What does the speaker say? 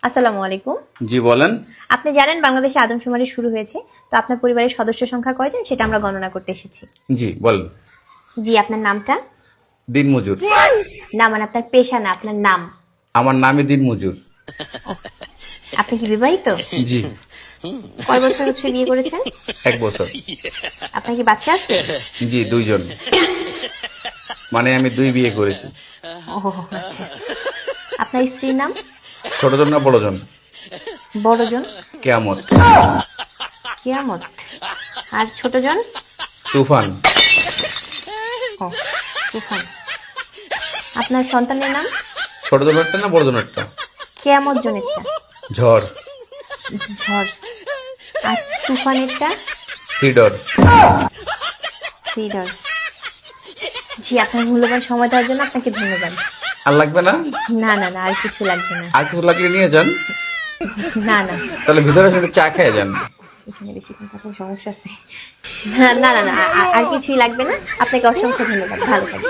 আসসালামু আলাইকুম। জি বলেন। আপনি জানেন বাংলাদেশে আদমশুমারি শুরু হয়েছে, তো আপনার পরিবারের সদস্য সংখ্যা কয়জন সেটা আমরা গণনা করতে এসেছি। জি বলেন। জি, আপনার নামটা? দিনমজুর। না, মানে আপনার পেশা না, আপনার নাম। আমার নামই দিনমজুর। আপনি কি বিবাহিত? জি। কয় বছর হচ্ছে বিয়ে করেছেন? 1 বছর। আপনার কি বাচ্চা আছে? জি 2 জন। মানে আমি 2 বিয়ে করেছি। ও আচ্ছা। আপনার স্ত্রীর নাম? ছোট জন না বড় জন? বড়জন? কেয়ামত। কিয়ামত। আর ছোটজন? তুফান। ও তুফান। আপনার সন্তানের নাম? ছোট জনেরটা না বড় জনেরটা? কিয়ামত জনেরটা? ঝড়। ঝড়। আর তুফানেরটা? সিডর। সিডর। জি, আপনার মূল্যবান সময় দেওয়ার জন্য আপনাকে ধন্যবাদ। আর লাগবে না? না না না, আর কিছু লাগবে না। আর কিছু লাগলে নিয়ে যান। না না, তাহলে ভিতরে এসে চা খেয়ে যান। এখানে বেশিক্ষণ থাকার সমস্যা আছে। না না না না, আর কিছুই লাগবে না। আপনাকে অসংখ্য ধন্যবাদ, ভালো থাকবেন।